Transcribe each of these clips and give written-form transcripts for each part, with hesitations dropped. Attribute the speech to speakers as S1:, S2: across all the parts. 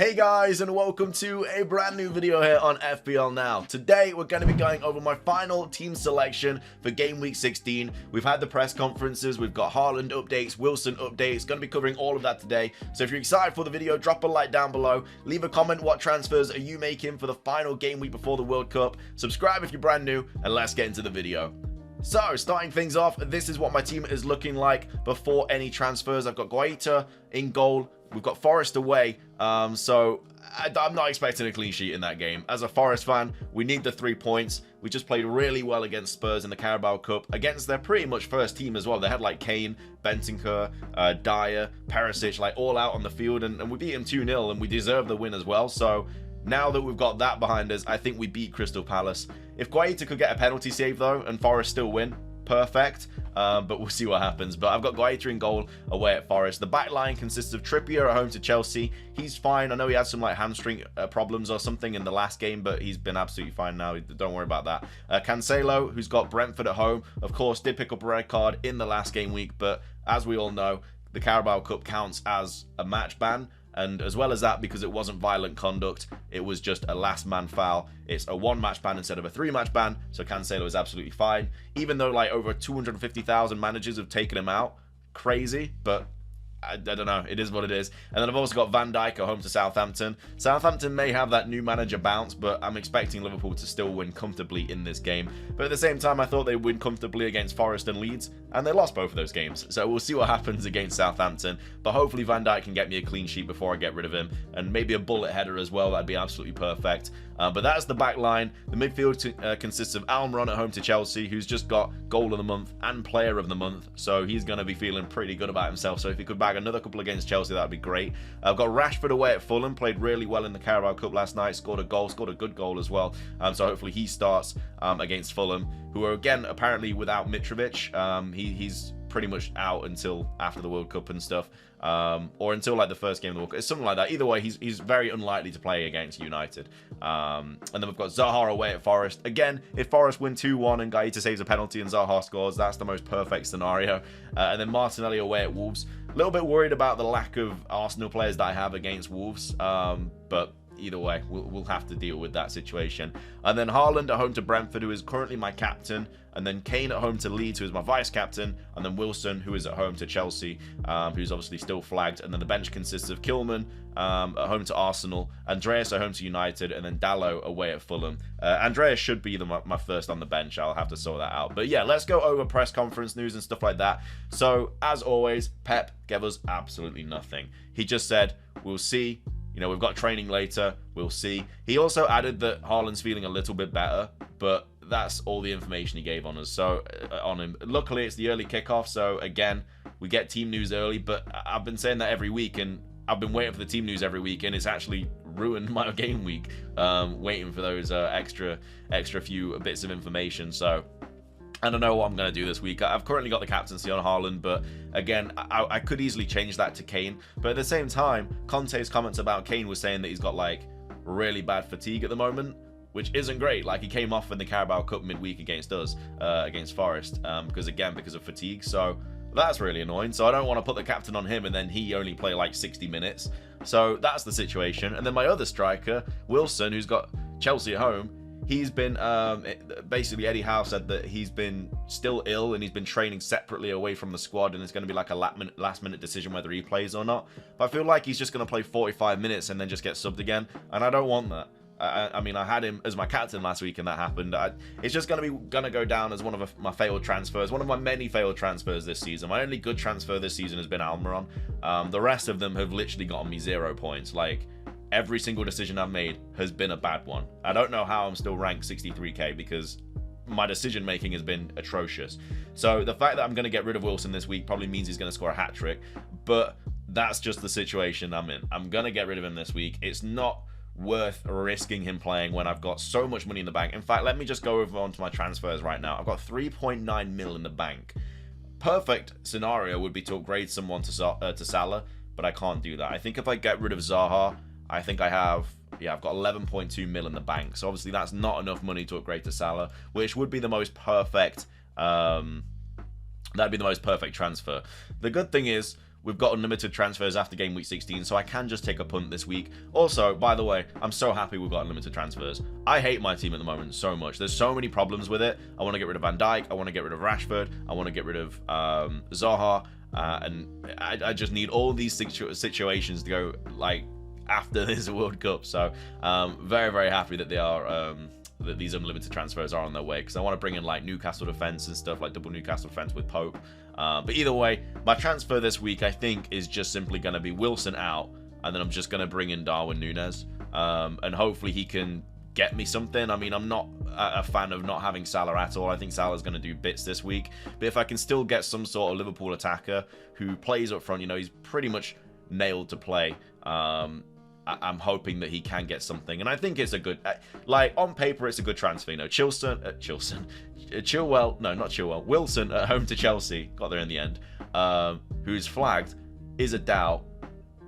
S1: Hey guys, and welcome to a brand new video here on FPL Now. Today we're going to be going over my final team selection for game week 16. We've had the press conferences, we've got Haaland updates, Wilson updates, going to be covering all of that today. So if you're excited for the video, drop a like down below, leave a comment what transfers are you making for the final game week before the World Cup, subscribe if you're brand new, and let's get into the video. So, starting things off, this is what my team is looking like before any transfers. I've got Guaita in goal. We've got Forest away, so I'm not expecting a clean sheet in that game. As a Forest fan, we need the 3 points. We just played really well against Spurs in the Carabao Cup, against their pretty much first team as well. They had like Kane, Bentancur, Dyer, Perisic, like all out on the field, and we beat them 2-0, and we deserve the win as well. So now that we've got that behind us, I think we beat Crystal Palace. If Guaita could get a penalty save though, and Forest still win, perfect, but we'll see what happens. But I've got Guaita in goal away at Forest. The back line consists of Trippier at home to Chelsea. He's fine. I know he had some like hamstring problems or something in the last game, but he's been absolutely fine now. Don't worry about that. Cancelo, who's got Brentford at home, of course did pick up a red card in the last game week, but as we all know, the Carabao Cup counts as a match ban. And as well as that, because it wasn't violent conduct, it was just a last man foul. It's a 1-match ban instead of a 3-match ban, so Cancelo is absolutely fine. Even though like over 250,000 managers have taken him out. Crazy, but I don't know, it is what it is. And then I've also got Van Dijk at home to Southampton. Southampton may have that new manager bounce, but I'm expecting Liverpool to still win comfortably in this game. But at the same time, I thought they'd win comfortably against Forest and Leeds, and they lost both of those games. So we'll see what happens against Southampton. But hopefully Van Dijk can get me a clean sheet before I get rid of him, and maybe a bullet header as well. That'd be absolutely perfect. But that's the back line. The midfield consists of Almiron at home to Chelsea, who's just got goal of the month and player of the month, so he's going to be feeling pretty good about himself. So if he could bag another couple against Chelsea, that'd be great. I've got Rashford away at Fulham, played really well in the Carabao Cup last night, scored a goal, scored a good goal as well. So hopefully he starts against Fulham, who are again apparently without Mitrovic. He's pretty much out until after the World Cup and stuff, or until like the first game of the World Cup. It's something like that. Either way, he's very unlikely to play against United. And then we've got Zaha away at Forest. Again, if Forest win 2-1 and Guaita saves a penalty and Zaha scores, that's the most perfect scenario. And then Martinelli away at Wolves. A little bit worried about the lack of Arsenal players that I have against Wolves, but either way, we'll have to deal with that situation. And then Haaland at home to Brentford, who is currently my captain. And then Kane at home to Leeds, who is my vice-captain. And then Wilson, who is at home to Chelsea, who's obviously still flagged. And then the bench consists of Kilman at home to Arsenal, Andreas at home to United, and then Dalot away at Fulham. Andreas should be my first on the bench. I'll have to sort that out. But yeah, let's go over press conference news and stuff like that. So, as always, Pep gave us absolutely nothing. He just said, we'll see. You know, we've got training later. We'll see. He also added that Haaland's feeling a little bit better, but that's all the information he gave on us. So on him. Luckily, it's the early kickoff. So again, we get team news early. But I've been saying that every week, and I've been waiting for the team news every week, and it's actually ruined my game week. Waiting for those extra few bits of information. So I don't know what I'm going to do this week. I've currently got the captaincy on Haaland, but again, I could easily change that to Kane. But at the same time, Conte's comments about Kane was saying that he's got like really bad fatigue at the moment, which isn't great. Like, he came off in the Carabao Cup midweek against us, against Forest, because of fatigue. So that's really annoying. So I don't want to put the captain on him and then he only play like 60 minutes. So that's the situation. And then my other striker, Wilson, who's got Chelsea at home, he's been, basically Eddie Howe said that he's been still ill and he's been training separately away from the squad, and it's going to be like a last minute decision whether he plays or not. But I feel like he's just going to play 45 minutes and then just get subbed again, and I don't want that. I mean, I had him as my captain last week and that happened. It's just going to go down as one of my failed transfers, one of my many failed transfers this season. My only good transfer this season has been Almiron. The rest of them have literally gotten me 0 points. Like, every single decision I've made has been a bad one. I don't know how I'm still ranked 63k, because my decision making has been atrocious. So the fact that I'm going to get rid of Wilson this week probably means he's going to score a hat-trick, but that's just the situation I'm in. I'm going to get rid of him this week. It's not worth risking him playing when I've got so much money in the bank. In fact, let me just go over onto my transfers right now. I've got 3.9 mil in the bank. Perfect scenario would be to upgrade someone to Salah, but I can't do that. I think if I get rid of Zaha, I think I've got 11.2 mil in the bank. So obviously that's not enough money to upgrade to Salah, which would be the most perfect, that'd be the most perfect transfer. The good thing is, we've got unlimited transfers after game week 16, so I can just take a punt this week. Also, by the way, I'm so happy we've got unlimited transfers. I hate my team at the moment so much. There's so many problems with it. I want to get rid of Van Dijk. I want to get rid of Rashford. I want to get rid of Zaha. And I just need all these situations to go, like, after this World Cup. So, very, very happy that they are... that these unlimited transfers are on their way, because I want to bring in like Newcastle defense and stuff, like double Newcastle defense with Pope. But either way, my transfer this week I think is just simply going to be Wilson out, and then I'm just going to bring in Darwin Núñez, and hopefully he can get me something. I mean, I'm not a fan of not having Salah at all. I think Salah's going to do bits this week, but if I can still get some sort of Liverpool attacker who plays up front, you know, he's pretty much nailed to play. I'm hoping that he can get something, and I think it's a good, like, on paper it's a good transfer. You know, Wilson at home to Chelsea, got there in the end, who's flagged, is a doubt.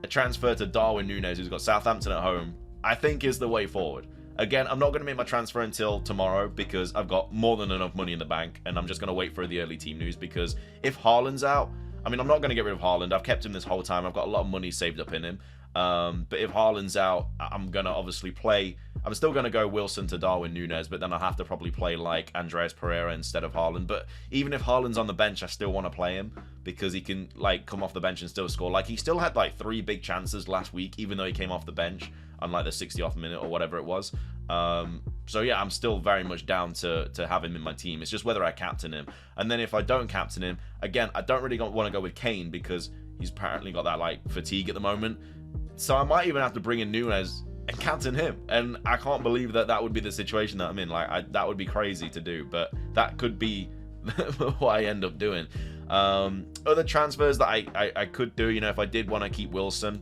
S1: A transfer to Darwin Núñez, who's got Southampton at home, I think is the way forward. Again, I'm not going to make my transfer until tomorrow because I've got more than enough money in the bank, and I'm just going to wait for the early team news, because if Haaland's out, I mean, I'm not going to get rid of Haaland. I've kept him this whole time. I've got a lot of money saved up in him. But if Haaland's out, I'm going to obviously play... I'm still going to go Wilson to Darwin Núñez, but then I'll have to probably play like Andreas Pereira instead of Haaland. But even if Haaland's on the bench, I still want to play him because he can like come off the bench and still score. Like, he still had like 3 big chances last week, even though he came off the bench on like the 60th minute or whatever it was. So yeah, I'm still very much down to have him in my team. It's just whether I captain him. And then if I don't captain him, again, I don't really want to go with Kane because he's apparently got that like fatigue at the moment. So I might even have to bring in Núñez and captain him. And I can't believe that that would be the situation that I'm in. Like, that would be crazy to do, but that could be what I end up doing. Other transfers that I could do, you know, if I did want to keep Wilson,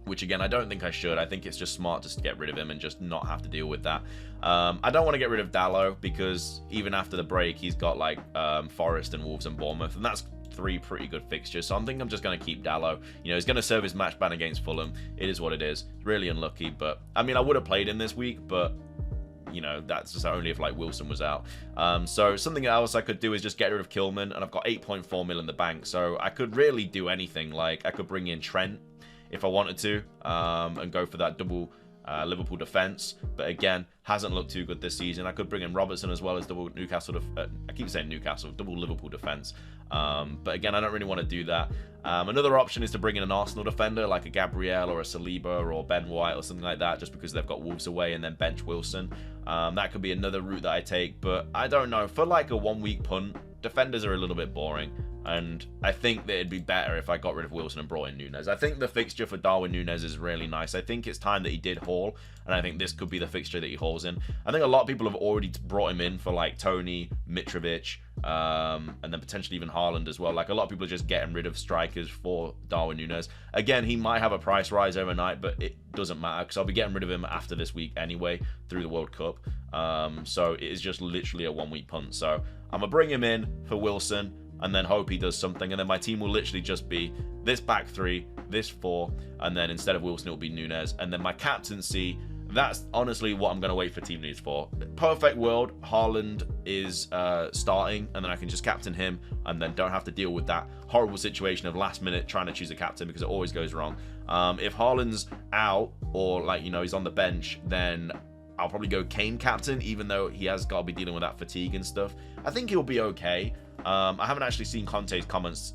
S1: which again, I don't think I should. I think it's just smart just to get rid of him and just not have to deal with that. I don't want to get rid of Dalot because even after the break, he's got like Forest and Wolves and Bournemouth, and that's 3 pretty good fixtures. So I think I'm just going to keep Dalot. You know, he's going to serve his match ban against Fulham. It is what it is. It's really unlucky, but I mean, I would have played him this week, but you know, that's just only if like Wilson was out. So something else I could do is just get rid of Kilman, and I've got 8.4 mil in the bank, so I could really do anything. Like, I could bring in Trent if I wanted to, and go for that double Liverpool defense, but again, hasn't looked too good this season. I could bring in Robertson as well as double Newcastle. I keep saying Newcastle, double Liverpool defense. But again, I don't really want to do that. Another option is to bring in an Arsenal defender like a Gabriel or a Saliba or Ben White or something like that, just because they've got Wolves away, and then bench Wilson. That could be another route that I take, but I don't know. For like a 1-week punt, defenders are a little bit boring, and I think that it'd be better if I got rid of Wilson and brought in Núñez. I think the fixture for Darwin Núñez is really nice. I think it's time that he did haul, and I think this could be the fixture that he hauls in. I think a lot of people have already brought him in for like Tony, Mitrovic, and then potentially even Haaland as well. Like, a lot of people are just getting rid of strikers for Darwin Núñez. Again, he might have a price rise overnight, but it doesn't matter because I'll be getting rid of him after this week anyway through the World Cup. So it is just literally a 1-week punt. So I'm going to bring him in for Wilson and then hope he does something. And then my team will literally just be this back 3, this 4, and then instead of Wilson, it will be Núñez. And then my captaincy, that's honestly what I'm going to wait for team news for. Perfect world, Haaland is starting, and then I can just captain him and then don't have to deal with that horrible situation of last minute trying to choose a captain because it always goes wrong. If Haaland's out or, like, you know, he's on the bench, then I'll probably go Kane captain, even though he has got to be dealing with that fatigue and stuff. I think he'll be okay. I haven't actually seen Conte's comments,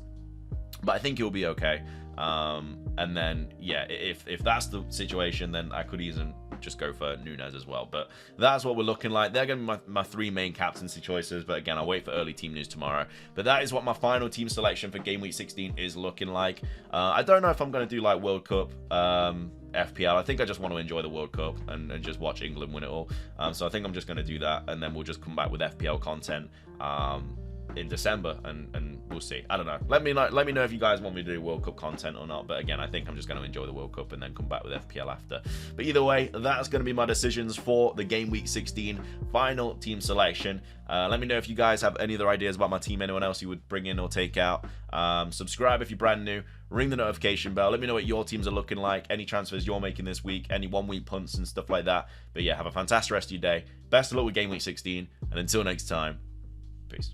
S1: but I think he'll be okay. And then, yeah, if that's the situation, then I could even just go for Núñez as well. But that's what we're looking like. They're going to be my 3 main captaincy choices. But again, I'll wait for early team news tomorrow. But that is what my final team selection for Game Week 16 is looking like. I don't know if I'm going to do like World Cup FPL. I think I just want to enjoy the World Cup and just watch England win it all. So I think I'm just going to do that. And then we'll just come back with FPL content in December, and we'll see. I don't know. Let me know if you guys want me to do World Cup content or not. But again, I think I'm just going to enjoy the World Cup and then come back with FPL after. But either way, that's going to be my decisions for the Game Week 16 final team selection. Let me know if you guys have any other ideas about my team, anyone else you would bring in or take out. Subscribe if you're brand new. Ring the notification bell. Let me know what your teams are looking like, any transfers you're making this week, any 1-week punts and stuff like that. But yeah, have a fantastic rest of your day. Best of luck with Game Week 16, and until next time, peace.